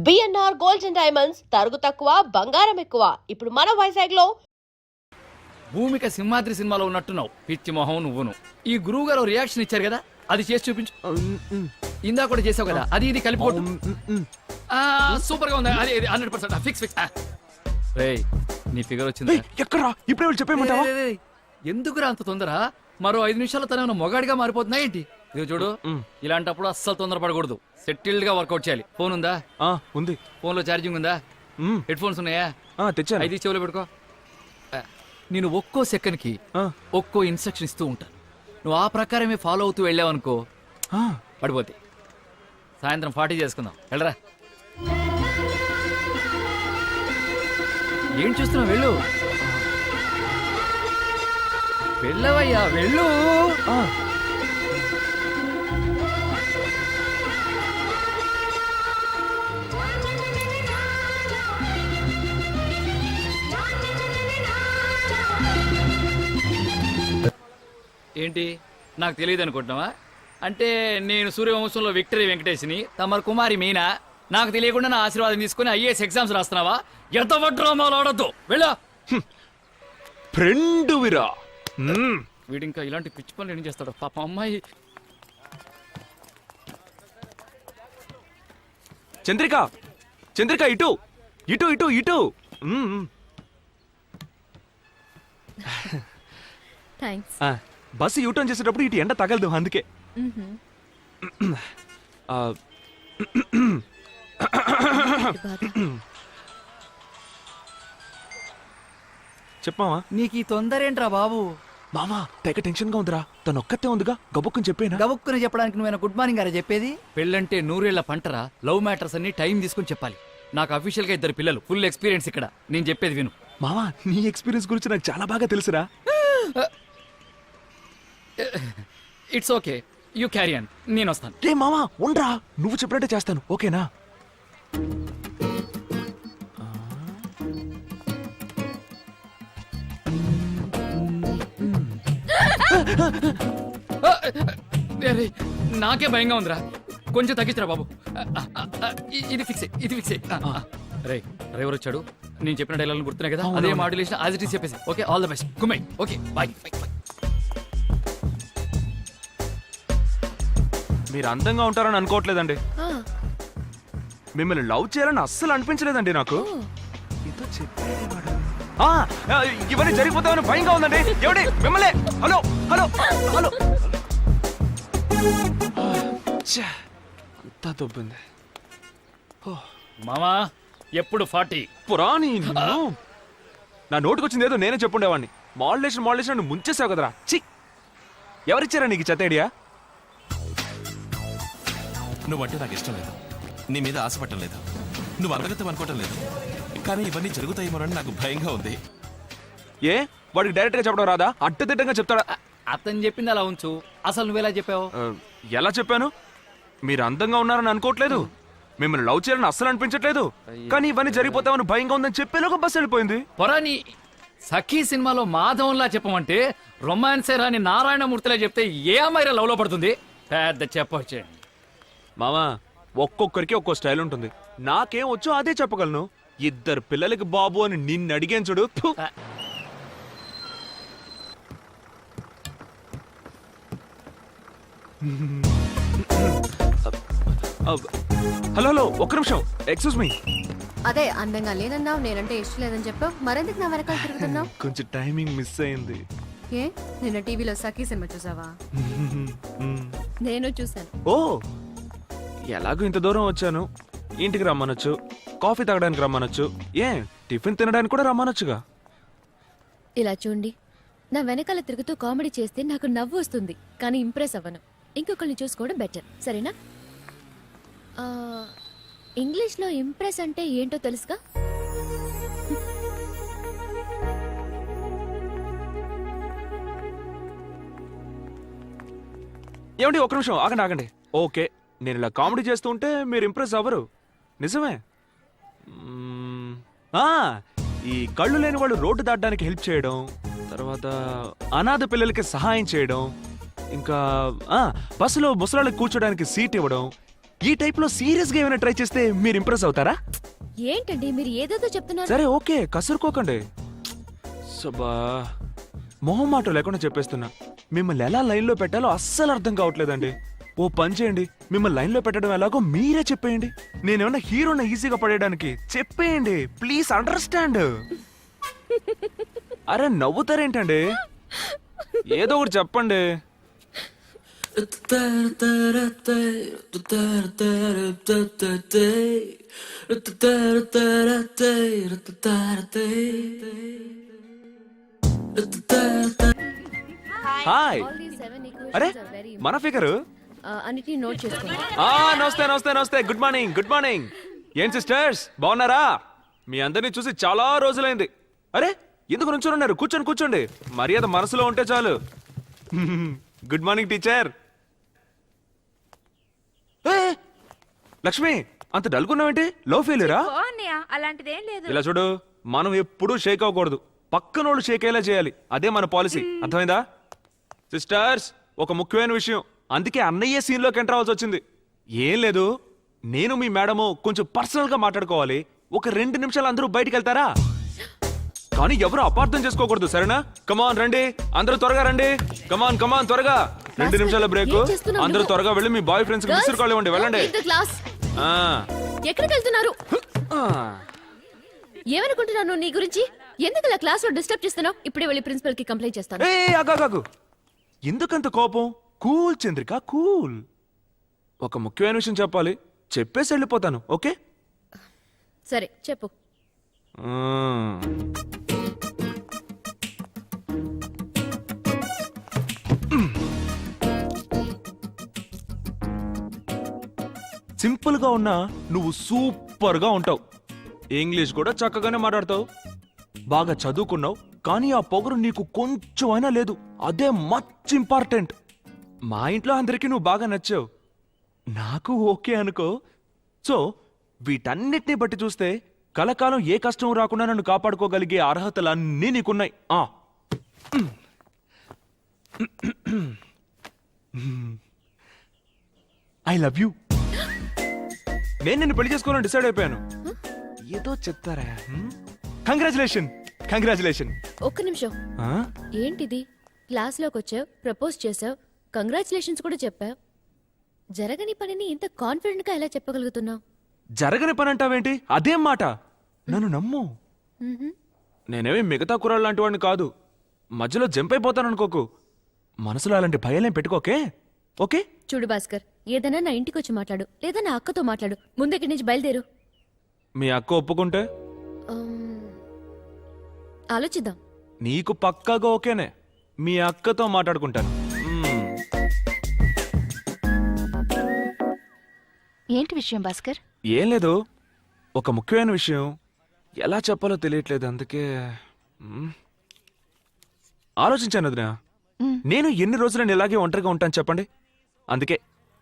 BNR gold and diamonds తరుగు తక్కువ బంగారం ఎక్కువ. ఇప్పుడు మన వైజాగ్ లో భూమిక సింహాద్రి సినిమాలో ఉన్నట్టున్నావు. పిచ్చి మొహం నువ్వును. ఈ గురువు గారు రియాక్షన్ ఇచ్చారు కదా, అది చేసి చూపించు. ఇందా కూడా చేసావు కదా, అది ఇది కలిపి కొట్టు. సూపర్ గా ఉంది. అది 100% ఫిక్స్ ఫిక్స్. రేయ్, నీ ఫిగర్ వచ్చింది. ఎక్కడా ఇప్పుడే చెప్పేమంటావా? ఎందుకురా అంత తొందర? మరో 5 నిమిషాల్లో తన మొగాడిగా మారిపోతున్నా ఏంటి? ఇది చూడు, ఇలాంటప్పుడు అస్సలు తొందరపడకూడదు. సెటిల్డ్ గా వర్కౌట్ చేయాలి. ఫోన్ ఉందా? ఉంది. ఫోన్ లో ఛార్జింగ్ ఉందా? హెడ్ ఫోన్స్ ఉన్నాయా? తెచ్చాను. అయితే చెవులో పెట్టుకో. నేను ఒక్కో సెకండ్ కి ఒక్కో ఇన్స్ట్రక్షన్ ఇస్తూ ఉంటాను. నువ్వు ఆ ప్రకారమే ఫాలో అవుతూ వెళ్ళావనుకో పడిపోతే. సాయంత్రం 40 చేసుకుందాం. వెళ్ళరా. ఏం చూస్తున్నావు? వెళ్ళు, వెళ్ళవయ్యా, వెళ్ళు. ఏంటి, నాకు తెలియదు అనుకుంటున్నావా? అంటే నేను సూర్యవంశంలో విక్టరీ వెంకటేష్ని, తమ కుమారి మీనా. నాకు తెలియకుండా నా ఆశీర్వాదం తీసుకుని ఐఏఎస్ ఎగ్జామ్స్ రాస్తున్నావా? ఎంత డ్రామాలు ఆడద్దు. వెళ్ళా. ఫ్రెండ్ విరా. వీడు ఇంకా ఇలాంటి పిచ్చి పనులు ఏం చేస్తాడు పాప. అమ్మాయి చంద్రిక, చంద్రిక, ఇటు ఇటు ఇటు ఇటు. థాంక్స్. బస్సు యూటర్న్ చేసేటప్పుడు ఇటు ఎండ తగలదు, అందుకే. చెప్పావా? నీకు ఈ తొందర ఏంట్రా బాబు? మామా తెగ టెన్షన్ గా ఉందిరా. తను ఒక్కతే ఉందిగా, గబుక్కుని చెప్పేనా? గబుక్కుని చెప్పడానికి నువ్వేనా గుడ్ మార్నింగ్ గారా చెప్పేది? పెళ్ళంటే 100 ఏళ్ల పంటరా. లవ్ మ్యాటర్స్ అన్ని టైం తీసుకుని చెప్పాలి. నాకు అఫీషియల్ గా 2 పిల్లలు, ఫుల్ ఎక్స్పీరియన్స్ ఇక్కడ. నేను చెప్పేది విను. మామా, నీ ఎక్స్పీరియన్స్ గురించి నాకు చాలా బాగా తెలుసురా. It's okay, you carry on. నేను వస్తాను. రే మామా, ఉండ్రా. నువ్వు చెప్పినట్టే చేస్తాను, ఓకేనా? నాకే భయంగా ఉందిరా. కొంచెం తగ్గించరా బాబు. ఇది ఫిక్స్, ఇది ఫిక్స్. రే, డ్రైవర్ వచ్చాడు. నేను చెప్పిన డైలాగ్ గుర్తున్నాయి కదా, అదే మాడ్యులేషన్ యాజ్ ఇట్ ఈస్ చెప్పేసి. Okay, all the best. గుమ్మై. Okay, bye. మీరు అందంగా ఉంటారని అనుకోవట్లేదండి. మిమ్మల్ని లవ్ చేయాలని అస్సలు అనిపించలేదండి నాకు. ఇవన్నీ జరిగిపోతామని భయంగా ఉందండి. ఎవడి మిమ్మల్ని? Hello hello hello. అంతా దొబ్బింది. మామా, ఎప్పుడు 40 పురాణి. నా నోటికొచ్చింది ఏదో నేనే చెప్పుండేవాడిని. మాడ్యులేషన్ ముంచేసావు కదరా. చి, ఎవరిచ్చారా నీకు చెత్త ఐడియా? నువ్వంటే నాకు ఇష్టం లేదు, నీ మీద ఆశపడటం లేదు, నువ్వు అర్హత అనుకోవటం లేదు. కానీ ఇవన్నీ జరుగుతాయేమోనని నాకు భయంగా ఉంది. ఏ, వాడికి డైరెక్ట్ గా చెప్పడం రాదా? అడ్డదిడ్డంగా చెప్తాడా? అతను చెప్పింది అలా ఉంచు. అసలు నువ్వెలా చెప్పావు? ఎలా చెప్పాను? మీరు అందంగా ఉన్నారని అనుకోవట్లేదు, మిమ్మల్ని లవ్ చేయాలని అస్సలు అనిపించట్లేదు, కానీ ఇవన్నీ జరిగిపోతామని భయంగా ఉందని చెప్పేలోగా బస్సు వెళ్ళిపోయింది. పొరాని సఖీ సినిమాలో మాధవంలా చెప్పమంటే రొమాన్సే రాని నారాయణమూర్తిలా చెప్తే ఏ అమ్మాయి లవ్ లో పడుతుంది? పెద్ద చెప్పొచ్చే. మామా, ఒక్కొక్కరికి ఒక్కో స్టైల్ ఉంటుంది. నాకేం వచ్చో అదే చెప్పగలను. 2 పిల్లలకి బాబు అని నిన్ను అడిగాను చూడు. హలో హలో, ఒక్క నిమిషం. Excuse me. అదే అందంగా లేనన్నావు, నేనంటే ఇష్టం లేదని చెప్పావు. మరెందుకు నా వెనకాల తిరుగుతున్నావు? కొంచెం టైమింగ్ మిస్ అయింది. ఏ, నిన్న టీవీలో సఖీ సినిమా చూసావా? నేను చూసాను. ఓ, ఎలాగో ఇంత దూరం వచ్చాను, ఇంటికి రమ్మనొచ్చు, కాఫీ తాగడానికి రమ్మనొచ్చు, ఏ టిఫిన్ తినడానికి కూడా రమ్మనొచ్చుగా. ఇలా చూడండి, నా వెనకాల తిరుగుతూ కామెడీ చేస్తే నాకు నవ్వు వస్తుంది, కానీ ఇంప్రెస్ అవ్వను. ఇంకొకరిని చూసుకోవడం బెటర్, సరేనా? ఇంగ్లీష్లో ఇంప్రెస్ అంటే ఏంటో తెలుసుగా? ఏమండి, ఒక్క నిమిషం ఆగండి ఆగండి. ఓకే, నేను ఇలా కామెడీ చేస్తూ ఉంటే మీరు ఇంప్రెస్ అవ్వరు, నిజమే. ఈ కళ్ళు లేని వాళ్ళు రోడ్డు దాటడానికి హెల్ప్ చేయడం, తర్వాత అనాథ పిల్లలకి సహాయం చేయడం, ఇంకా బస్సులో ముసలాళ్ళకి కూర్చోడానికి సీట్ ఇవ్వడం, ఈ టైప్ లో సీరియస్ గా ఏమైనా ట్రై చేస్తే మీరు ఇంప్రెస్ అవుతారా? ఏంటండి మీరు ఏదేదో చెప్తున్నారు? సరే ఓకే, కసురుకోకండి. సబా మొహం మాట లేకుండా చెప్పేస్తున్నా, మిమ్మల్ని ఎలా లైన్ లో పెట్టాలో అస్సలు అర్థం కావట్లేదండి. ఓ పని చేయండి, మిమ్మల్ని లైన్ లో పెట్టడం ఎలాగో మీరే చెప్పేయండి. నేనేమన్నా హీరోని ఈజీగా పడేయడానికి? చెప్పేయండి ప్లీజ్, అండర్స్టాండ్. అరే నవ్వుతారేంటండి, ఏదో ఒకటి చెప్పండి. హాయ్. All these 7 equations అరే are very మన ఫిగరు. అన్నిటిని నోట్ చేసుకోండి. నమస్తే నమస్తే నమస్తే, గుడ్ మార్నింగ్ గుడ్ మార్నింగ్. ఏం సిస్టర్స్ బాగున్నారా? మీ అందరినీ చూసి చాలా రోజులైంది. అరే ఎందుకు నుంచోనున్నారు? కూర్చోండి కూర్చోండి, మర్యాద మనసులో ఉంటే చాలు. Good morning teacher. లక్ష్మి అంత డల్గున్నావేంటి? లవ్ ఫెయిల్యూరా? అలాంటిదేం లేదు. ఇలా చూడు, మనం ఎప్పుడూ షేక్ అవ్వకూడదు, పక్కనోళ్ళు షేక్ అయ్యేలా చేయాలి. అదే మన పాలసీ, అర్థమైందా? సిస్టర్స్ ఒక ముఖ్యమైన విషయం, అందుకే అన్నయ్య సీన్ లోకి ఎంటర్ అవ్వాల్సి వచ్చింది. ఏం లేదు, నేను మీ మేడము కొంచెం పర్సనల్ గా మాట్లాడుకోవాలి. ఒక 2 నిమిషాలు అందరూ బయటికి వెళ్తారా? కానీ ఎవరు అపార్థం చేసుకోకూడదు, సరేనా? కమాన్ రండి, అందరూ త్వరగా రండి. కమాన్ కమాన్ త్వరగా, 2 నిమిషాల బ్రేక్. ఏం చేస్తున్నావు అందరూ నువ్వు? త్వరగా వెళ్ళి మీ బాయ్ ఫ్రెండ్స్ కి మిస్టర్ కాల్ ఇవ్వండి, వెళ్ళండి. క్లాస్ ఆ. ఎక్కడికి వెళ్తున్నారు? ఆ. ఏమనుకుంటున్నాను నీ గురించి? ఎందుకు ఇలా క్లాస్ లో డిస్టర్బ్ చేస్తున్నావు? ఇప్పుడే వెళ్ళి ప్రిన్సిపల్ కి కంప్లైంట్ చేస్తాను. ఆగాగాగు, ఎందుకంత కోపం? Cool Chandrika cool. ఒక ముఖ్యమైన విషయం చెప్పాలి, చెప్పేసి వెళ్ళిపోతాను, ఓకే? సరే చెప్పు. సింపుల్ గా ఉన్నా నువ్వు సూపర్ గా ఉంటావు. ఇంగ్లీష్ కూడా చక్కగానే మాట్లాడతావు, బాగా చదువుకున్నావు. కానీ ఆ పొగరు నీకు కొంచెం అయినా లేదు, అదే మచ్ ఇంపార్టెంట్. మా ఇంట్లో అందరికీ నువ్వు బాగా నచ్చావు, నాకు ఓకే అనుకో. సో వీటన్నిటిని బట్టి చూస్తే కలకాలం ఏ కష్టం రాకుండా నన్ను కాపాడుకోగలిగే అర్హతలన్నీ నీకున్నాయి. I love you. నేను నిన్ను పెళ్లి చేసుకోవాలని డిసైడ్ అయిపోయాను. ఏదో చెప్తారా? Congratulation congratulation. ఒక్క నిమిషం, ఏంటిది? క్లాస్ లోకి వచ్చావు, ప్రపోజ్ చేసావు, కంగ్రాచులేషన్స్ కూడా చెప్పావు. జరగని పనిని ఇంత కాన్ఫిడెంట్ గా ఎలా చెప్పగలుగుతున్నావు? జరగని పని అంటావేంటి? అదేం మాట, నన్ను నమ్ము. నేనేమి మిగతా కుర్రాళ్ళు లాంటి వాడిని కాదు, మధ్యలో జంప్ అయిపోతాను అనుకోకు. మనసులో అలాంటి భయాలేం పెట్టుకోకే, ఓకే? చూడు భాస్కర్, ఏదైనా నా ఇంటికి వచ్చి మాట్లాడు, లేదా నా అక్కతో మాట్లాడు. ముందక్కడి నుంచి బయలుదేరు. మీ అక్క ఒప్పుకుంటే ఆలోచిద్దాం. నీకు పక్కాగా ఓకేనే, మీ అక్కతో మాట్లాడుకుంటాను. ఏంటి విషయం భాస్కర్? ఏం లేదు, ఒక ముఖ్యమైన విషయం, ఎలా చెప్పాలో తెలియట్లేదు, అందుకే ఆలోచించాను వదినా. నేను ఎన్ని రోజులు నేను ఇలాగే ఒంటరిగా ఉంటాను చెప్పండి? అందుకే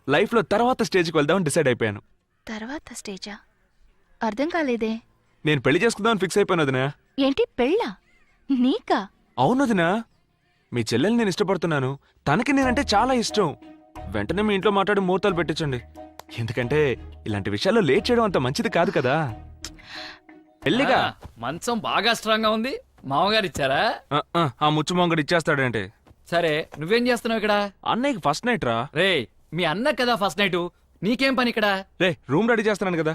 లైఫ్లో తర్వాత స్టేజ్కి వెళ్దామని డిసైడ్ అయిపోయాను. తర్వాత స్టేజా? అర్థం కాలేదే. నేను పెళ్లి చేసుకుందామని ఫిక్స్ అయిపోయాను వదినా. ఏంటి పెళ్ళా? నీకా? అవును వదినా, మీ చెల్లెల్ని నేను ఇష్టపడుతున్నాను, తనకి నేనంటే చాలా ఇష్టం. వెంటనే మీ ఇంట్లో మాట్లాడి ముహూర్తాలు పెట్టించండి, ఎందుకంటే ఇలాంటి విషయాల్లో లేట్ చేయడం అంత మంచిది కాదు కదా. పెళ్లిగా మంచం బాగా స్ట్రాంగ్ గా ఉంది. మామగారు ఇచ్చారా? ఆ ముచ్చు మొంగడు ఇచ్చేస్తాడంటే. సరే నువ్వేం చేస్తున్నావు ఇక్కడ? అన్నయ్యకి ఫస్ట్ నైట్ రా. రే మీ అన్న కదా ఫస్ట్ నైట్, నీకేం పని ఇక్కడ? రే రూమ్ రెడీ చేస్తున్నాను కదా.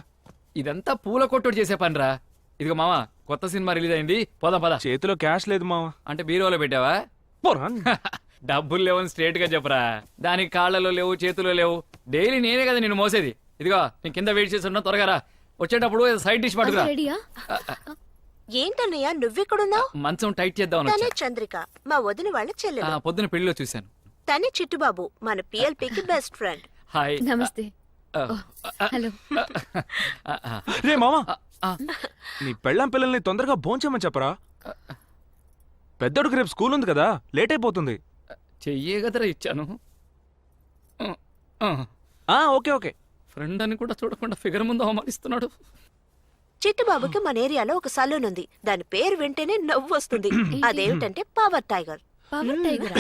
ఇదంతా పూల కొట్టుడు చేసే పనిరా. ఇదిగో మామ, కొత్త సినిమా రిలీజ్ అయింది, పోదాం పద. చేతిలో క్యాష్ లేదు మావా. అంటే బీరోలో పెట్టావా? డబ్బులు లేవని స్ట్రేట్ గా చెప్పరా. దానికి కాళ్ళలో లేవు, చేతుల్లో లేవు. డైలీ నేనే కదా నిన్ను మోసేది. ఇదిగో నేను కింద వెయిట్ చేసి ఉన్నా, త్వరగా రా. వచ్చేటప్పుడు సైడ్ డిష్ పట్టుకురా. రెడీయా? ఏంటన్నయ్య నువ్వెక్కడున్నావు? మంచం టైట్ చేద్దాం. తనే చంద్రిక, మా వదిన వాళ్ళ చెల్లెలు. పొద్దున పెళ్లిలో చూశాను. తనే చిట్టుబాబు, మన పిఎల్పికి బెస్ట్ ఫ్రెండ్. హాయ్. నమస్తే. హలో. రే మామా, నీ పెళ్ళాం పిల్లల్ని తొందరగా భోంచేమని చెప్పరా. పెద్దోడికి రేపు స్కూల్ ఉంది కదా, లేట్ అయిపోతుంది. చెయ్యే కదరా ఇచ్చాను. Okay okay. ఫ్రెండ్ అని కూడా చూడకుండా ఫిగర్ ముందు అవమానిస్తున్నాడు. చిట్టుబాబుకి మన ఏరియాలో ఒక సలూన్ ఉంది, దాని పేరు వింటేనే నవ్వు వస్తుంది. అదేమిటంటే పవర్ టైగర్. Power tiger?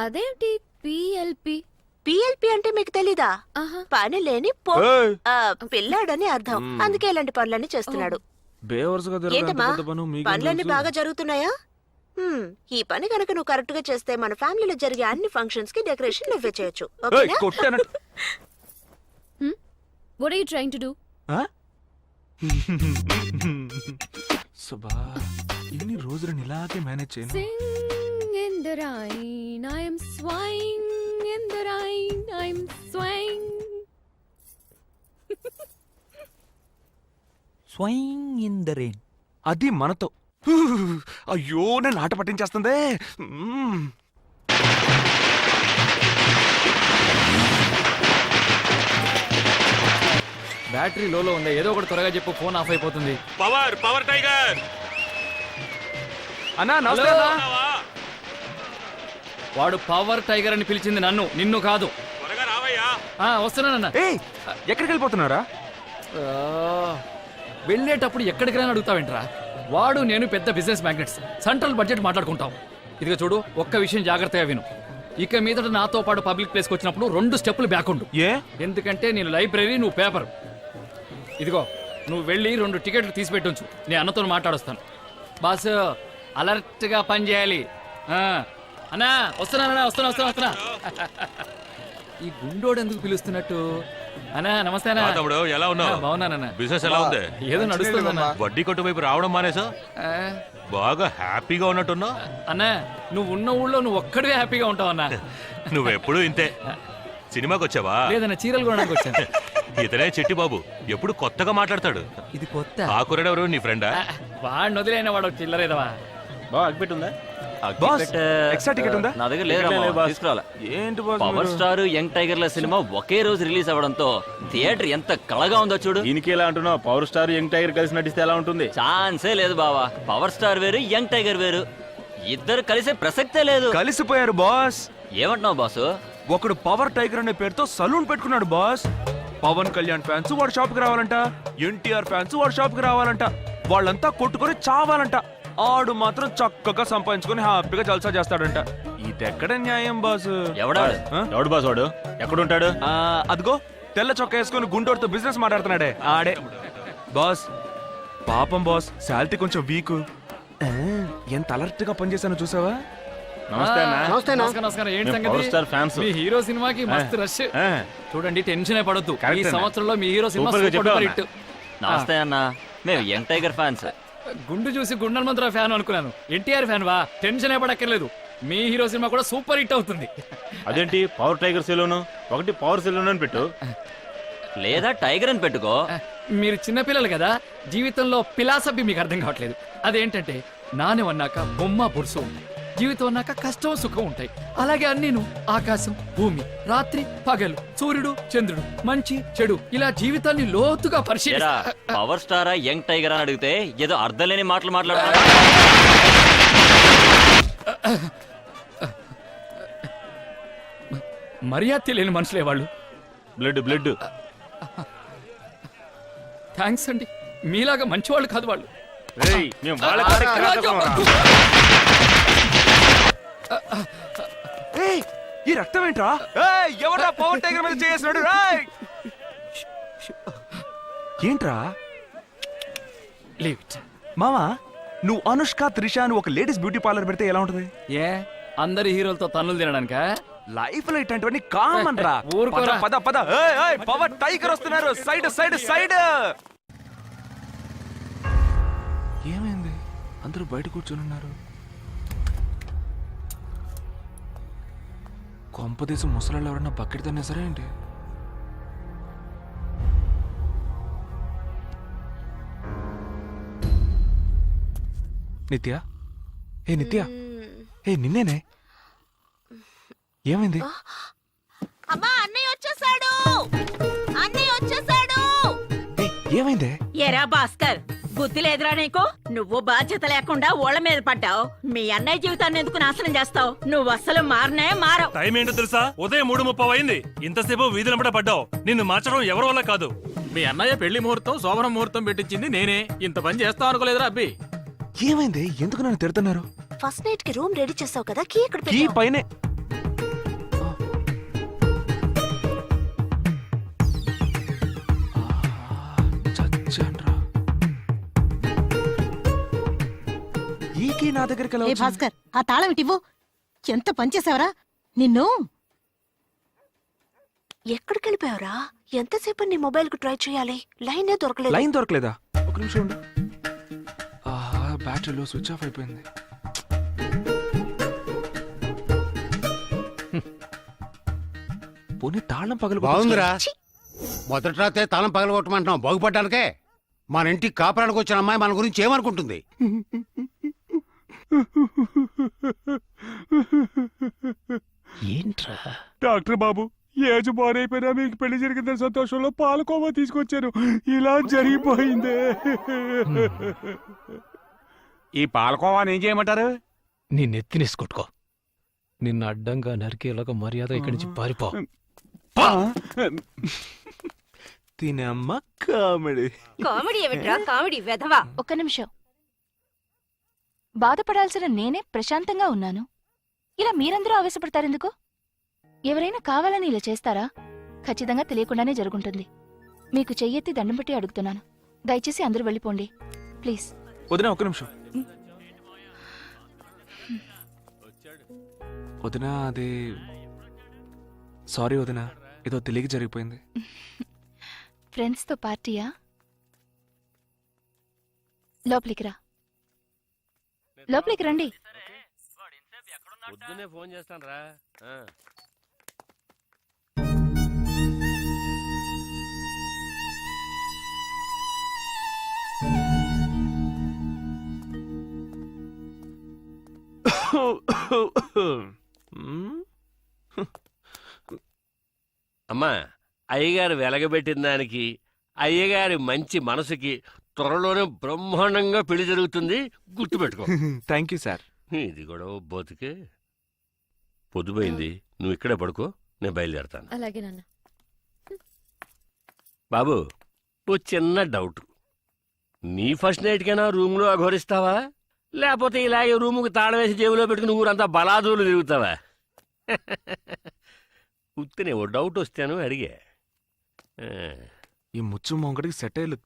అదేంటి పిఎల్పి? పిఎల్పి అంటే మీకు తెలీదా? ఆహా. పని లేని ఏయ్! పిల్లాడని అర్థం. అందుకే ఇలాంటి పనులన్నీ చేస్తున్నాడు. బేవర్స్గా తిరగడం ఎంత ఏంటమ్మా, పెద్ద పనో మీకేం పనులన్నీ తెలుసు? బాగా జరుగుతున్నాయా? ఈ పని కనుక నువ్వు కరెక్ట్ గా చేస్తే మన ఫ్యామిలీలో జరిగే అన్ని ఫంక్షన్స్ కి డెకరేషన్ నువ్వే చేయొచ్చు. ఏయ్, ఓకేనా? కొట్టానంట. What are you trying to do? ఆ? సుబా ఇన్ని రోజులు నేను ఇలాగే మేనేజ్ చేయను. Sing in the rain, I am swaying in the rain, I am swaying. స్వయింగ్ in the rain. అది మనతో. అయ్యో నేను ఆట పట్టించేస్తుంది. బ్యాటరీ లోలో ఉంది, ఏదో ఒకటి త్వరగా చెప్పు, ఫోన్ ఆఫ్ అయిపోతుంది. పవర్ టైగర్ అన్నా నమస్తే హలో. అన్నా. వాడు పవర్ టైగర్ అని పిలిచింది నన్ను, నిన్ను కాదు. వస్తున్నానన్నా. ఏయ్ ఎక్కడికి వెళ్ళిపోతున్నారా? వెళ్ళేటప్పుడు ఎక్కడికి రాని అడుగుతావేంట్రా? వాడు నేను పెద్ద బిజినెస్ మ్యాగ్నెట్స్, సెంట్రల్ బడ్జెట్ మాట్లాడుకుంటాం. ఇదిగో చూడు, ఒక్క విషయం జాగ్రత్తగా విను. ఇక మీదట నాతో పాటు పబ్లిక్ ప్లేస్కి వచ్చినప్పుడు 2 స్టెప్పులు బ్యాక్ ఉండు. ఏ ఎందుకంటే నేను లైబ్రరీ, నువ్వు పేపర్. ఇదిగో నువ్వు వెళ్ళి 2 టికెట్లు తీసి పెట్టొచ్చు, నేను అన్నతో మాట్లాడొస్తాను. బాస్ అలర్ట్గా పని చేయాలి. అన్నా వస్తున్నా. ఈ గుండోడు ఎందుకు పిలుస్తున్నట్టు? అన్నా నమస్తే అన్నా. తమ్ముడు ఎలా ఉన్నావు? బాగున్నానన్నా. బిజినెస్ ఎలా ఉంది? ఏదో నడుస్తుందన్నా. వడ్డీ కొట్టు వైపు రావడం మానేసా? ఆ, బాగా హ్యాపీగా ఉన్నట్టున్నావు. అన్నా నువ్వు ఉన్న ఊళ్ళో నువ్వు ఒక్కడివే హ్యాపీగా ఉంటావు అన్నా. నువ్వెప్పుడు ఇంతే. సినిమాకి వచ్చావా? లేదన్నా, చీరలు కొనడానికి వచ్చాను. ఇతనే చెట్టి బాబు, ఎప్పుడు కొత్తగా మాట్లాడతాడు. ఇది కొత్త. ఆ కుర్రాడెవరు, నీ ఫ్రెండా? వాడిని వదిలేన వాడు చిల్లరేదవా. బాస్ ఎక్స్ట్రా టికెట్ ఉందా? నా దగ్గర లేదు తీసుకురాలే. ఏంటి బాస్ పవర్ మీరు? స్టార్ యంగ్ టైగర్ల సినిమా ఒకే రోజు రిలీజ్ అవ్వడంతో థియేటర్ ఎంత కళగా ఉందో చూడు. దీనికి ఎలా అంటున్నావు? పవర్ స్టార్ యంగ్ టైగర్ కలిసి నటిస్తే ఎలా ఉంటుంది? ఛాన్సే లేదు బావా. పవర్ స్టార్ వేరు, యంగ్ టైగర్ వేరు. ఇద్దరు కలిసే ప్రసక్తే లేదు. కలిసిపోయారు బాస్. ఏమంటున్నావు బాసు? ఒకడు పవర్ టైగర్ అనే పేరుతో సలూన్ పెట్టుకున్నాడు బాస్. పవన్ కళ్యాణ్ ఫ్యాన్స్ వాడు షాప్ కి రావాలంట, ఎన్టీఆర్ ఫ్యాన్స్ వాడు షాప్ కి రావాలంట, వాళ్ళంతా కొట్టుకొని చావాలంట. ఆడు మాత్రం చక్కగా సంపాదించుకొని హ్యాపీగా జల్సా చేస్తాడంట. ఇదెక్కడ న్యాయం బాస్? ఎవడాడు? ఆ? ఎవడు బాస్ వాడు? ఎక్కడుంటాడు? అదిగో తెల్ల చొక్కా వేసుకొని గుంటూరుతో బిజినెస్ మాట్లాడుతున్నాడే ఆడే బాస్. పాపం బాస్, శాలరీ కొంచెం వీక్. ఎంత అలర్ట్ గా పనిచేశానో చూసావా? నమస్తే అన్న. నమస్కారం. ఏంటి మేము సంగతి? Power star fans. మీ హీరో సినిమాకి మస్తు రష్. ఆ, చూడండి, టెన్షన్ పడొద్దు. ఈ కరెక్ట్ అన్న. సంవత్సరంలో మీ హీరో సినిమా సూపర్గా సూపర్ చెప్పావు హిట్. నమస్తే అన్న, మేము యంగ్ టైగర్ ఫ్యాన్స్. గుండు చూసి గుండెలమంత్ర ఫ్యాన్ అనుకున్నాను. ఎన్టీఆర్ ఫ్యాన్ వా? టెన్షన్ పడక్కర్లేదు, మీ హీరో సినిమా కూడా సూపర్ హిట్ అవుతుంది. అదేంటి పవర్ టైగర్ సెలూన్? ఒకటి పవర్ సెలూన్ అని పెట్టు. లేదా టైగర్ అని పెట్టుకో. మీరు చిన్నపిల్లలు కదా, జీవితంలో ఫిలాసఫీ మీకు అర్థం కావట్లేదు. అదేంటంటే నాణ్యం అన్నాక బొమ్మ బొరుసు ఉంటాయి, జీవితం అన్నాక కష్టం సుఖం ఉంటాయి. అలాగే అన్నీను ఆకాశం భూమి, రాత్రి పగలు, సూర్యుడు చంద్రుడు, మంచి చెడు, ఇలా జీవితాన్ని లోతుగా ఎరా, పరిశీలిస్తా. పవర్ స్టారా యంగ్ టైగర్ అని అడిగితే ఏదో అర్థం లేని మాటలు మాట్లాడుతున్నా. మర్యాద లేని మనుషులే వాళ్ళు. Blood blood. థ్యాంక్స్ అండి, మీలాగా మంచివాళ్ళు కాదు వాళ్ళు. రేయ్, మేము వాళ్ళ కార్యక్రమం. ఏయ్, ఈ రక్తం ఏంట్రా? ఏయ్, ఎవడ్రా పవర్ టైగర్ మీద చేసినాడు? ఏంట్రా లీవ్ ఇట్. మామా, నువ్వు అనుష్క త్రిష అని ఒక లేడీస్ బ్యూటీ పార్లర్ పెడితే ఎలా ఉంటది? ఏ అందరి హీరోలతో తన్నులు తినడానికా? లైఫ్ లో ఇట్లాంటివన్నీ కామన్ రా. ఊరుకోరా. పద పద. ఏయ్, పవర్ టైగర్ వస్తున్నారు. Side side side. ఏమైంది? అందరూ బయట కూర్చొని ఉన్నారు. కొంపదేశం ముసలాళ్ళు ఎవరన్నా బకెట్ తినేసరే ఏంటి? నిత్య, ఏ నిత్య, ఏ నిన్నేనే. ఏమైంది? అమ్మా, అన్నయ్య వచ్చేసాడు. అన్నయ్య వచ్చేసాడు. ఏయ్, ఏమైందే? ఎరా భాస్కర్, బుద్ధి లేదురా నీకు? నువ్వు బాధ్యత లేకుండా ఓళ్ళ మీద పడ్డావు. మీ అన్నయ్య జీవితాన్ని ఎందుకు నాశనం చేస్తావు? నువ్వు అస్సలు మారనే మారవు. టైం ఏంటో తెలుసా? ఉదయం 3:30 అయింది. ఇంతసేపు వీధులంపట పడ్డావు. నిన్ను మార్చడం ఎవరి వల్ల కాదు. మీ అన్నయ్య పెళ్లి ముహూర్తం శోభన ముహూర్తం పెట్టించింది నేనే. ఇంత పని చేస్తావు అనుకోలేదురా అబ్బి. ఏమైంది? ఎందుకు నన్ను తిడుతున్నారు? ఫస్ట్ నైట్ కి రూమ్ రెడీ చేసావు కదా, కీ ఇక్కడ కీ పెట్టావు. పైనే. అప్పటికీ నా దగ్గరికి ఎలా ఏ వచ్చింది? భాస్కర్ ఆ తాళం ఇటివ్వు. ఎంత పనిచేసావరా నిన్ను. ఎక్కడికి వెళ్ళిపోయావురా? ఎంతసేపు నీ మొబైల్ కు ట్రై చేయాలి, లైనే దొరకలేదు. లైన్ దొరకలేదా? ఒక నిమిషం ఉండు. బ్యాటరీలో స్విచ్ ఆఫ్ అయిపోయింది. పోనీ తాళం పగలు బాగుందిరా. మొదటి రాతే తాళం పగలగొట్టమంటున్నాం బాగుపడ్డానికే. మన ఇంటికి కాపురానికి వచ్చిన అమ్మాయి మన గురించి ఏమనుకుంటుంది? ఏంట్రా? డాక్టర్ బాబు, ఏజ్ బారైపోయినా మీకు పెళ్లి జరిగిందని సంతోషంలో పాలకోవా తీసుకొచ్చాను. ఇలా జరిగిపోయిందే. ఈ పాలకోవాని ఏం చేయమంటారు? నీ నెత్తినేసి కొట్టుకో. నిన్ను అడ్డంగా నరికేలాగా మర్యాద ఇక్కడి నుంచి పారిపో. తినమ్మ కామెడీ. కామెడీ ఏమిట్రా కామెడీ వెధవా. ఒక్క నిమిషం. బాధపడాల్సిన నేనే ప్రశాంతంగా ఉన్నాను. ఇలా మీరందరూ ఆవేశపడతారెందుకు? ఎవరైనా కావాలని ఇలా చేస్తారా? ఖచ్చితంగా తెలియకుండానే జరుగుంటుంది. మీకు చెయ్యెత్తి దండం పెట్టి అడుగుతున్నాను. దయచేసి అందరూ వెళ్ళిపోండి ప్లీజ్. వదినా ఒక్క నిమిషం. వదినా అది సారీ వదినా, ఏదో తెలియక జరిగిపోయింది. ఫ్రెండ్స్తో పార్టీయా? లోపలికి రా. లోపలికి రండి. పొద్దునే ఫోన్ చేస్తాను రా. అమ్మా, అయ్యగారు వెలగబెట్టిన దానికి, అయ్యగారి మంచి మనసుకి త్వరలోనే బ్రహ్మాండంగా పెళ్లి జరుగుతుంది, గుర్తుపెట్టుకో. Thank you sir. ఇది కూడా బోతుకే. పొద్దుపోయింది, నువ్వు ఇక్కడే పడుకో, నేను బయలుదేరతాను. అలాగే నాన్న. బాబు, ఓ చిన్న డౌట్. నీ ఫస్ట్ నైట్కైనా రూమ్లో అఘోరిస్తావా, లేకపోతే ఇలాగే రూముకి తాళం వేసి జేబులో పెట్టుకుని ఊరంతా బలాదూలు తిరుగుతావా? ఉత్తినే ఓ డౌట్ వస్తాను అడిగే. ఈ ముచ్చు మొంగడికి సెట్ అయ్యలు.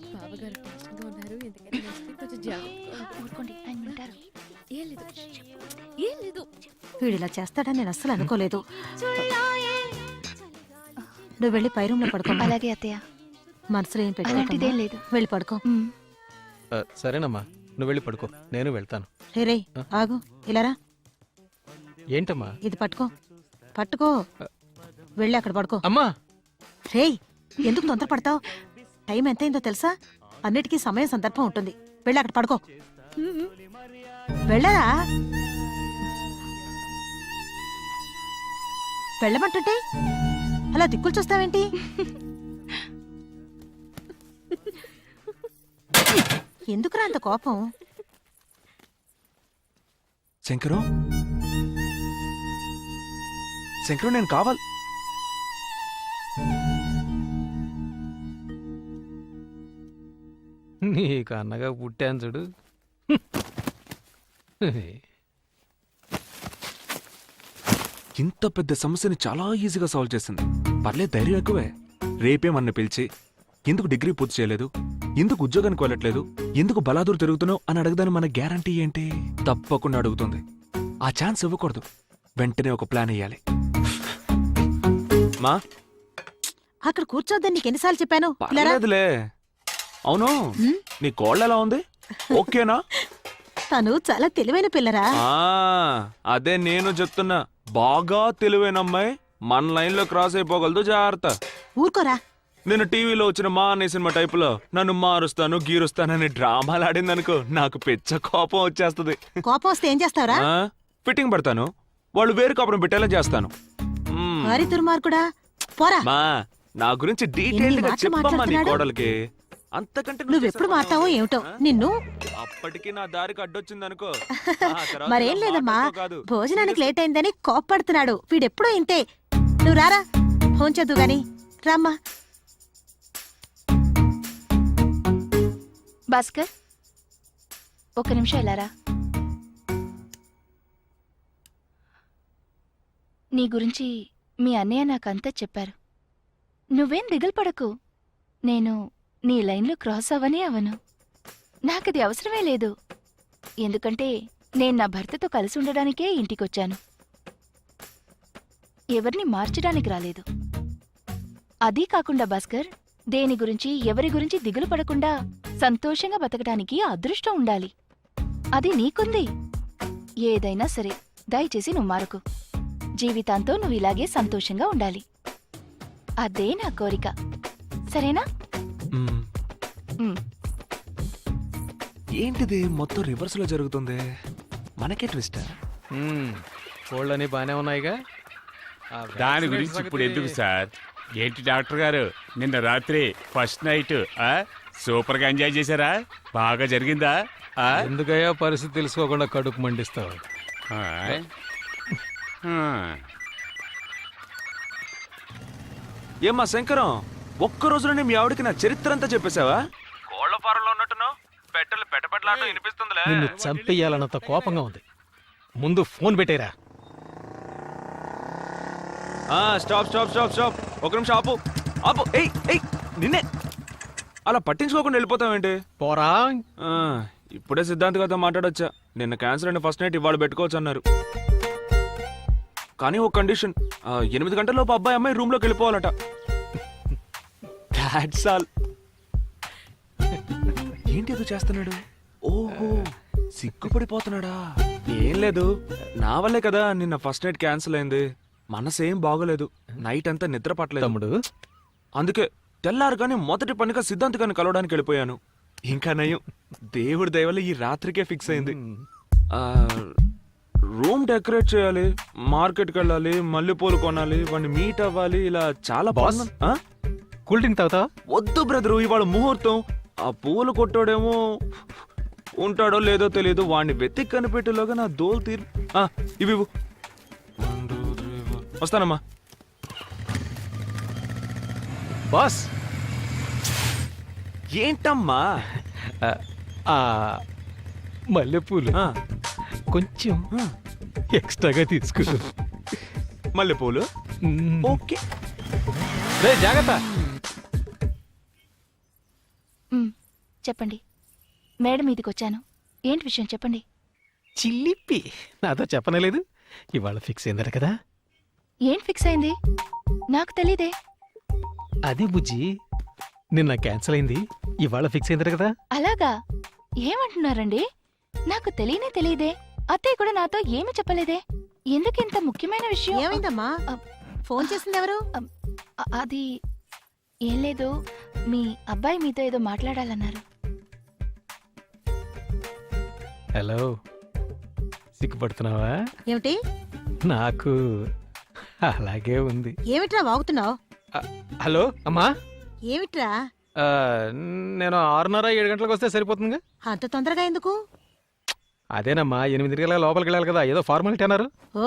బావగారు టెన్షన్గా ఉన్నారు. ఎందుకంటే కొంచెం జాగ్రత్తగా ఊరుకోండి, ఆయన వింటారు. ఏం లేదు, ఏం లేదు. వీడిలా చేస్తాడని నేను అస్సలు అనుకోలేదు. నువ్వు వెళ్ళి పై రూమ్ లో పడుకో. అలాగే అత్తయ్య. మనసులో ఏం అలాంటిదేం పెట్టుకోకమ్మా. లేదు. వెళ్ళి పడుకో. సరేనమ్మా, నువ్వు వెళ్ళి పడుకో, నేను వెళ్తాను. రే ఆగు, ఇలారా. ఏంటమ్మా? ఇది పట్టుకో, పట్టుకో. వెళ్ళి అక్కడ పడుకో. అమ్మా, రేయ్, ఎందుకు తొందరపడతావు? టైం ఎంతైందో తెలుసా? అన్నిటికీ సమయం సందర్భం ఉంటుంది. వెళ్ళి అక్కడ పడుకో. వెళ్ళరా. వెళ్ళమంటుంటే అలా దిక్కులు చూస్తావేంటి? ఎందుకురా అంత కోపం? శంకరు, శంకరు నేను కావాలి. నీకు అన్నగా పుట్టాను చూడు. ఇంత పెద్ద సమస్యని చాలా ఈజీగా సాల్వ్ చేసింది. పర్లేదు, ధైర్యం ఎక్కువే. రేపే మన పిలిచి ఎందుకు డిగ్రీ పూర్తి చేయలేదు, ఎందుకు ఉద్యోగానికి వెళ్ళట్లేదు, ఎందుకు బలాదూరు తిరుగుతున్నావు అని అడగదాని మన గ్యారంటీ ఏంటి? తప్పకుండా అడుగుతుంది. ఆ ఛాన్స్ ఇవ్వకూడదు. వెంటనే ఒక ప్లాన్ వేయాలి. మా అక్కడ కూర్చోద్దని నీకు ఎన్నిసార్లు చెప్పాను? ఇలారా. పర్లేదులే. అవును, నీ కోళ్ళ ఎలా ఉంది? ఓకేనా? తను చాలా తెలివైన పిల్లరా. అదే నేను చెప్తున్నా. బాగా తెలివైన అమ్మాయి మన లైన్ లో క్రాస్ అయిపోగలదు, జాగ్రత్త. ఊరుకోరా. నేను టీవీలో వచ్చిన మా అనే సినిమా టైపులో నన్ను మారుస్తాను గీరుస్తానని డ్రామాలు ఆడిందనుకో, నాకు పెచ్చ కోపం వచ్చేస్తుంది. కోపం వస్తే ఏం చేస్తావురా? ఫిట్టింగ్ పడతాను, వాళ్ళు వేరు కాపురం పెట్టేలా చేస్తాను. మరి దుర్మార్గుడా, పోరా. మా నా గురించి డీటెయిల్ ఎన్ని గా మాటలు చెప్పమ్మా నీ మాట్లాడుతున్నాడు? కోడలికి. అంతకంటే నువ్వెప్పుడు మారుతావో ఏమిటో నిన్ను. అప్పటికి నా దారికి అడ్డొచ్చిందనుకో. మరేం లేదమ్మా, కాదు. భోజనానికి లేట్ అయిందని కోప్పడుతున్నాడు. వీడెప్పుడూ ఇంతే. నువ్వు రారా, ఫోన్ చేద్దు గాని. రామ్మా. భాస్కర్, ఒక్క నిమిషం ఎలారా. నీ గురించి మీ అన్నయ్య నాకంతా చెప్పారు. నువ్వేం దిగులు పడకు. నేను నీ లైన్లో క్రాస్ అవనే అవను. నాకది అవసరమే లేదు. ఎందుకంటే నేను నా భర్తతో కలిసి ఉండడానికే ఇంటికొచ్చాను. ఎవరిని మార్చడానికి రాలేదు. అదీ కాకుండా భాస్కర్, దేని గురించి ఎవరి గురించి దిగులు పడకుండా సంతోషంగా బతకడానికి అదృష్టం ఉండాలి. అది నీకుంది. ఏదైనా సరే దయచేసి నువ్వు మారకు. జీవితాంతో నువ్వు ఇలాగే సంతోషంగా ఉండాలి. అదే నా కోరిక. సరేనా? ఏంటిది మొత్తం రివర్స్ లో జరుగుతుంది? మనకే ట్విస్ట్. కోళ్ళని బానే ఉన్నాయిగా. దాని గురించి ఇప్పుడు ఎందుకు సార్? ఏంటి డాక్టర్ గారు, నిన్న రాత్రి ఫస్ట్ నైట్ సూపర్ గా ఎంజాయ్ చేశారా? బాగా జరిగిందా? ఎందుకయ్యా పరిస్థితి తెలుసుకోకుండా కడుపు మండిస్తావు? ఏమ్మా శంకరం, ఒక్క రోజులోనే మీ ఆవిడకి నా చరిత్ర అంతా చెప్పేశావా? కోళ్ల ఫారంలో ఉన్నట్టున్నావు. పెట్టలు పెట్టబెట్టలాట వినిపిస్తుందిలే. నిన్ను చంపేయాలన్నంత కోపంగా ఉంది. ముందు ఫోన్ పెట్టేరా. Stop stop stop stop. ఒక నిమిషం ఆపు ఆపు. ఏయ్ ఏయ్, నిన్నే అలా పట్టించుకోకుండా వెళ్ళిపోతావేంటి? పోరా. ఇప్పుడే సిద్ధాంత్ గారితో మాట్లాడొచ్చా. నిన్న క్యాన్సర్ అయిన ఫస్ట్ నైట్ ఇవాళ పెట్టుకోవచ్చు అన్నారు. కానీ ఒక కండిషన్, 8 గంటలలోపు అబ్బాయి అమ్మాయి రూమ్ లోకి వెళ్ళిపోవాలట. That's all. ఏంటి ఏదో చేస్తున్నాడు? ఓహో, సిగ్గుపడిపోతున్నాడా? ఏం లేదు, నా వల్లే కదా నిన్న ఫస్ట్ నైట్ క్యాన్సిల్ అయింది. మనసేం బాగోలేదు. నైట్ అంతా నిద్ర పట్టలేదు తమ్ముడు. అందుకే తెల్లారు కానీ మొదటి పనిగా సిద్ధాంత్ గారిని కలవడానికి వెళ్ళిపోయాను. ఇంకా నయం, దేవుడి దయవల్ల ఈ రాత్రికే ఫిక్స్ అయింది. రూమ్ డెకరేట్ చేయాలి, మార్కెట్కి వెళ్ళాలి, మల్లెపూలు కొనాలి, వాడిని మీట్ అవ్వాలి, ఇలా చాలా బాస్, కూల్ డ్రింక్ తాగుతావా? వద్దు బ్రదరు, ఇవాళ ముహూర్తం. ఆ పూలు కొట్టాడేమో ఉంటాడో లేదో తెలియదు. వాడిని వెతికి కనిపెట్టేలోగా నా దోలు తీరు. ఇవి వస్తానమ్మా. బాస్, ఏంటమ్మా? మల్లెపూలు కొంచెం ఎక్స్ట్రాగా తీసుకో. మల్లెపూలు ఓకే. రే జాగ్రత్త. చెప్పండి. మేడం మీదికొచ్చాను. ఏంటి విషయం చెప్పండి. చిల్లిపి నాతో చెప్పనలేదు. ఇవాళ ఫిక్స్ అయిందట కదా. ఏం ఫిక్స్ అయింది? నాకు తెలీదే. అది బుజ్జి, నిన్న క్యాన్సిల్ అయింది, ఇవాళ ఫిక్స్ అయిందట కదా. అలాగా? ఏమంటున్నారండి? నాకు తెలియనే తెలియదే. అత్తయ్య కూడా నాతో ఏమీ చెప్పలేదే. ఎందుకింత ముఖ్యమైన విషయం? ఏమైందమ్మా? ఫోన్ చేసింది ఎవరు? అది ఏం లేదు, మీ అబ్బాయి మీతో ఏదో మాట్లాడాలన్నారు. హలో, సిగ్గుపడుతున్నావా? ఏమిటి? నాకు అలాగే ఉంది. ఏమిట్రా వాగుతున్నావు? హలో అమ్మా. ఏమిట్రా? నేను 6:30 7 గంటలకు వస్తే సరిపోతుందిగా. అంత తొందరగా ఎందుకు? అదేనమ్మా, 8 గంటల లోపలికి వెళ్ళాలి కదా, ఏదో ఫార్మాలిటీ అన్నారు. ఓ,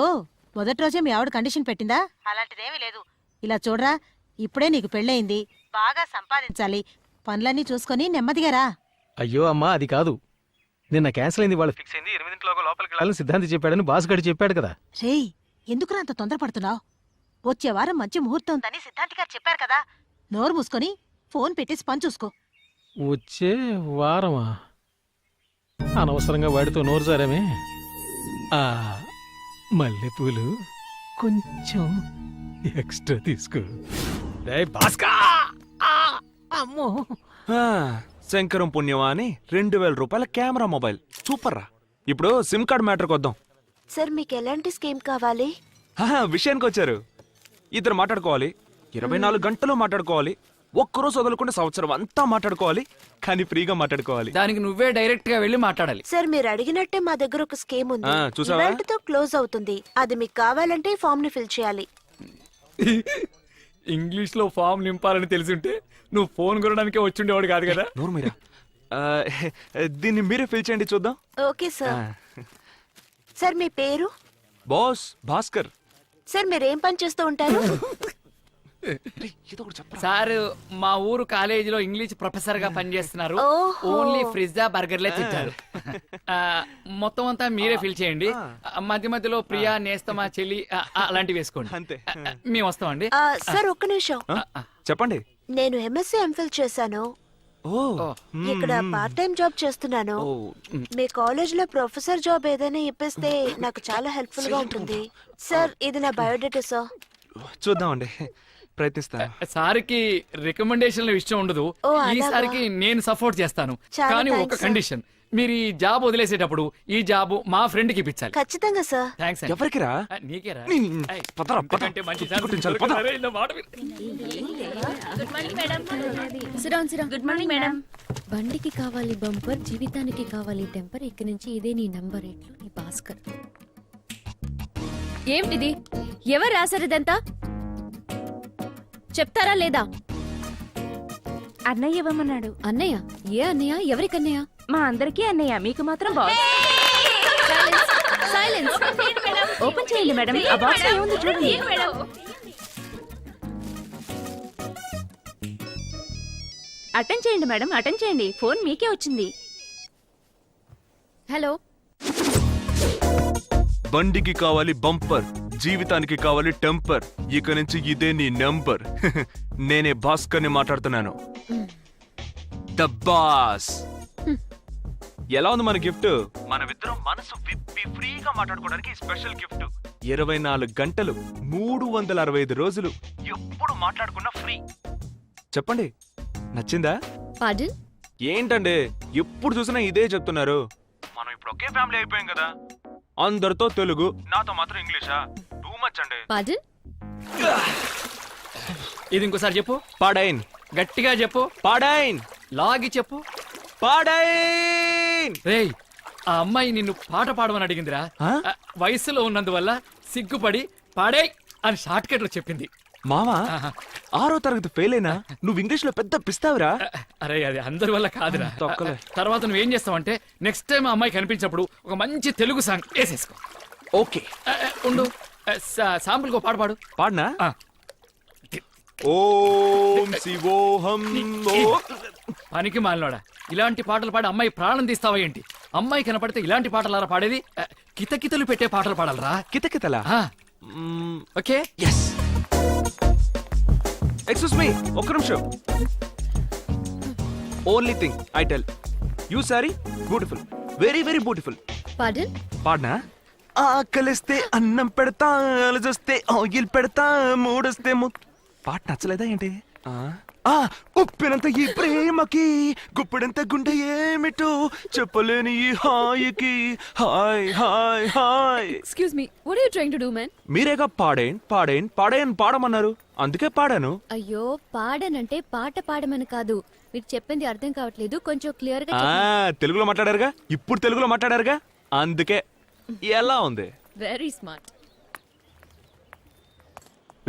మొదటి రోజే మీ ఆవిడ కండిషన్ పెట్టిందా? అలాంటిదేమీ లేదు. ఇలా చూడరా, ఇప్పుడే నీకు పెళ్ళయింది, బాగా సంపాదించాలి, పనులన్నీ చూసుకొని నెమ్మదిగా రా. అయ్యో అమ్మా, అది కాదు. నిన్న క్యాన్సిల్ అయింది, వాళ్ళు ఫిక్స్ అయింది, 8 గంటలకు లోపలికి వెళ్ళాలని సిద్ధాంతి చెప్పాడని బాస్ గడి చెప్పాడు కదా. రేయ్, ఎందుకురా అంత తొందరపడుతున్నావు? వచ్చే వారం మంచి ముహూర్తం ఉందని సిద్ధాంతి గారు చెప్పారు కదా. నోరు మూసుకొని ఫోన్ పెట్టేసి పని చూసుకో. వచ్చే వారమా? అనవసరంగా వాడితో నోరు జారామే. మల్లెపూలు కొంచెం ఎక్స్ట్రా తీసుకో. అమ్మో. శంకరం పుణ్యమా అని 2000 రూపాయల కెమెరా మొబైల్. సూపర్ రా. ఇప్పుడు సిమ్ కార్డ్ మ్యాటర్కి వద్దాం. సార్, మీకు ఎలాంటి స్కీమ్ కావాలి? విషయానికి వచ్చారు. ఇద్దరు మాట్లాడుకోవాలి, 24 గంటలు మాట్లాడుకోవాలి, ఒక్కరోజు వదలకుండా సంవత్సరం అంతా మాట్లాడుకోవాలి, కానీ ఫ్రీగా మాట్లాడుకోవాలి. దానికి నువ్వే డైరెక్ట్ గా వెళ్ళి మాట్లాడాలి. సార్, మీరు అడిగినట్టే మా దగ్గర ఒక స్కీమ్ ఉంది. చూసావా? ఇవాల్టితో క్లోజ్ అవుతుంది. అది మీకు కావాలంటే ఈ ఫామ్ ని ఫిల్ చేయాలి. ఇంగ్లీష్ లో ఫామ్ నింపాలని తెలిసింటే నువ్వు ఫోన్ కొనడానికే వచ్చిండేవాడు కాదు కదా. నోరు మీరా. దీన్ని మీరే ఫిల్ చేయండి చూద్దాం. Okay sir. సార్, మీ పేరు? బాస్ భాస్కర్. సార్, మీరేం పని చేస్తూ ఉంటారు? ఏదో ఒకటి చెప్పరా. సార్ మా ఊరు కాలేజీలో ఇంగ్లీష్ ప్రొఫెసర్ గా పనిచేస్తున్నారు. ఓహో. ఓన్లీ ఫ్రిజ్జా బర్గర్లే తింటారు. ఆ, మొత్తం అంతా మీరే ఫిల్ చేయండి. మధ్య మధ్యలో ప్రియా నేస్తమా చెల్లి అలాంటివి వేసుకోండి. అంతే. మేము వస్తామండి. సార్ ఒక్క నిమిషం. చెప్పండి. నేను ఎంఎస్సీ ఎంఫిల్ చేశాను. ఓ ఇక్కడ పార్ట్ టైం జాబ్ చేస్తున్నాను. మీ కాలేజ్ లో ప్రొఫెసర్ జాబ్ ఏదైనా ఇప్పిస్తే నాకు చాలా హెల్ప్ఫుల్ గా ఉంటుంది. సార్ ఇది నా బయోడేటా సార్. చూద్దామండి, ప్రయత్నిస్తాను. సార్కి రికమెండేషన్ల విషయం ఉండదు. ఓ, అలాగా? ఈసారికి నేను సపోర్ట్ చేస్తాను. చాలా కానీ ఒక థాంక్స్, కండిషన్, మీరు ఈ జాబ్ వదిలేసేటప్పుడు ఈ జాబ్ మా ఫ్రెండ్ కి ఇప్పించాలి. ఖచ్చితంగా సార్. థ్యాంక్స్. ఎవరికిరా? నీకేరా? పదరా, పద. ఇంతకంటే మంచి ఛాన్స్ కుట్టించాలి, పద. అరే, నా మాట విను. Good morning madam. బండికి కావాలి బంపర్, జీవితానికి కావాలి టెంపర్. ఇక్కడి నుంచి ఇదే నీ నంబర్ ఎట్లు నీ భాస్కర్. ఏమిటిది? ఎవరు రాశారు ఇదంతా? చెప్తారా లేదా? అన్నయ్య ఇవ్వమన్నాడు. అన్నయ్య? ఏ అన్నయ్య? ఎవరికన్నయ్య? మా అందరికీ అన్నయ్య, మీకు మాత్రం బాక్స్. సైలెన్స్. ఓపెన్ చేయండి మేడం. ఆ బాక్స్ ఏముంది చూడండి. అటెండ్ చేయండి మేడం, అటెండ్ చేయండి. ఫోన్ మీకే వచ్చింది. హలో. బండికి కావాలి బంపర్, జీవితానికి కావాలి టెంపర్. ఇక నుంచి ఇదే నీ నంబర్. నేనే భాస్కర్ ని మాట్లాడుతున్నాను. The boss. ఎలా ఉంది మన గిఫ్ట్? మనమిద్దరం మనసు విప్పి ఫ్రీగా మాట్లాడుకోవడానికి స్పెషల్ గిఫ్ట్. 24 గంటలు 365 రోజులు ఎప్పుడు మాట్లాడుకున్నా ఫ్రీ. చెప్పండి, నచ్చిందా? పార్డన్? ఏంటండి ఎప్పుడు చూసినా ఇదే చెప్తున్నారు? మనం ఇప్పుడు ఒకే ఫ్యామిలీ అయిపోయాం కదా. అందరితో తెలుగు, నాతో మాత్రం ఇంగ్లీషా? టూ మచ్ అండి. పార్డన్? ఇది ఇంకోసారి చెప్పు. పాడైన్. గట్టిగా చెప్పు. పాడైన్. లాగి చెప్పు. పాడైన్. రేయ్, ఆ అమ్మాయి నిన్ను పాట పాడమని అడిగిందిరా. ఆ? వయసులో ఉన్నందువల్ల సిగ్గుపడి పాడే అని షార్ట్ కట్ లో చెప్పింది. మావా, ఆహా. 6వ తరగతి ఫెయిల్ అయినా నువ్వు ఇంగ్లీష్ లో పెద్ద పిస్తావురా. అరే, అది అందరి వల్ల కాదురా. తొక్కలే. తర్వాత నువ్వేం చేస్తావంటే నెక్స్ట్ టైం ఆ అమ్మాయి కనిపించినప్పుడు ఒక మంచి తెలుగు సాంగ్ వేసేసుకో. ఓకే, ఉండు. శాంపుల్ కో పాట పాడు. పాడనా? ఆ. ఓం శివోహం. పనికి మాలినోడా, ఇలాంటి పాటలు పాడి అమ్మాయి ప్రాణం తీస్తావా ఏంటి? అమ్మాయి కనపడితే ఇలాంటి పాటలారా పాడేది? కితకితలు పెట్టే పాటలు పాడాలరా. కితకితలా? ఆ. ఓకే. ఎస్. ఎక్స్క్యూజ్ మీ, ఒక్క నిమిషం. Only thing I tell you, sorry beautiful, very very beautiful. Pardon? పాడనా? ఆకలిస్తే అన్నం పెడతా, అలజొస్తే ఆయిల్ పెడతా, మూడొస్తే పాట నచ్చలేదా ఏంటి? ఉప్పినంత ఈ ప్రేమకి గుప్పెడంత గుండె ఏమిటో చెప్పలేని ఈ హాయికి. Hi hi hi. Excuse me, what are you trying to do man? మీరేగా పాడేన్ పాడేన్ పాడేన్ పాడమన్నారు, అందుకే పాడాను. అయ్యో, పాడనంటే పాట పాడమని కాదు. మీరు చెప్పింది అర్థం కావట్లేదు, కొంచెం క్లియర్ గా చెప్పండి. తెలుగులో మాట్లాడారుగా, ఇప్పుడు తెలుగులో మాట్లాడారుగా, అందుకే. ఎలా ఉంది? Very smart.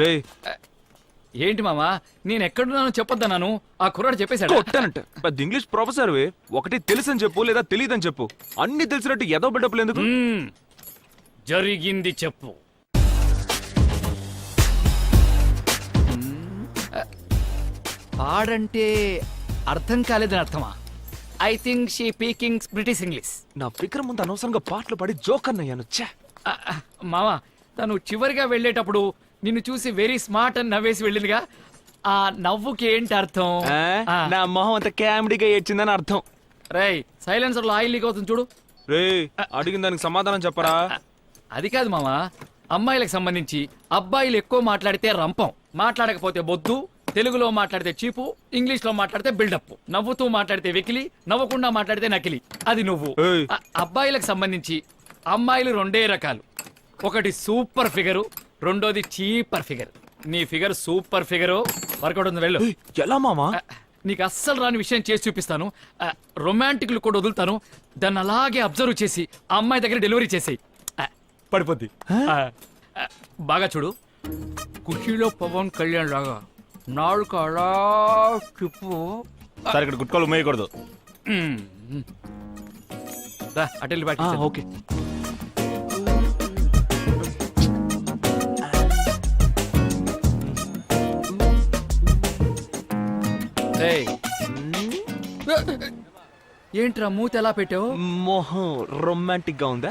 రేయ్, ఏంటి మామా, నేను ఎక్కడున్నానో చెప్పొద్దన్నాను, ఆ కుర్రాడు చెప్పేశాడు. కొట్టానంట. పెద్ద ఇంగ్లీష్ ప్రొఫెసర్ ఒకటి తెలుసని చెప్పు, లేదా తెలియదని చెప్పు. అన్ని తెలిసినట్టు ఏదో బిడ్డప్పులు ఎందుకు? జరిగింది చెప్పు. పాడంటే అర్థం కాలేదని అర్థమా? I think she speaking British English. నా ఫిక్ర ముందు అనవసరంగా పాటలు పాడి జోక్ అన్నయ్యాను. మామా, తను చివరిగా వెళ్ళేటప్పుడు నిన్ను చూసి వెరీ స్మార్ట్ అని నవ్వేసి వెళ్ళిందిగా, ఆ నవ్వుకి ఏంటి అర్థం? నా మొహం అంత కామెడీగా ఏడ్చిందని అర్థం. రేయ్, సైలెన్సర్ లో ఆయిల్ లీక్ అవుతుంది చూడు. రేయ్, అడిగిన దానికి సమాధానం చెప్పరా. అది కాదు మామా, అమ్మాయిలకు సంబంధించి అబ్బాయిలు ఎక్కువ మాట్లాడితే రంపం, మాట్లాడకపోతే బొద్దు, తెలుగులో మాట్లాడితే చీపు, ఇంగ్లీష్ లో మాట్లాడితే బిల్డప్, నవ్వుతూ మాట్లాడితే వెకిలి, నవ్వకుండా మాట్లాడితే నకిలి. అది నువ్వు. అబ్బాయిలకు సంబంధించి అమ్మాయిలు 2 రకాలు. ఒకటి సూపర్ ఫిగరు, రెండోది చీపర్ ఫిగర్. నీ ఫిగర్ సూపర్ ఫిగరు. వర్కౌట్ ఉంది, వెళ్ళు. ఎలా మామా? నీకు అస్సలు రాని విషయం చేసి చూపిస్తాను. రొమాంటిక్లు కూడా వదులుతాను, దాన్ని అలాగే అబ్జర్వ్ చేసి ఆ అమ్మాయి దగ్గర డెలివరీ చేసేయి, పడిపోద్ది. బాగా చూడు, ఖుషీలో పవన్ కళ్యాణ్ లాగా నాలుగు అలా చెప్పు. సార్, ఇక్కడ గుట్కాలు ఉమ్మేయకూడదు. అటెల్ బాటి. ఓకే. ఏంట్రా మూత ఎలా పెట్టావు? మొహం రొమాంటిక్ గా ఉందా?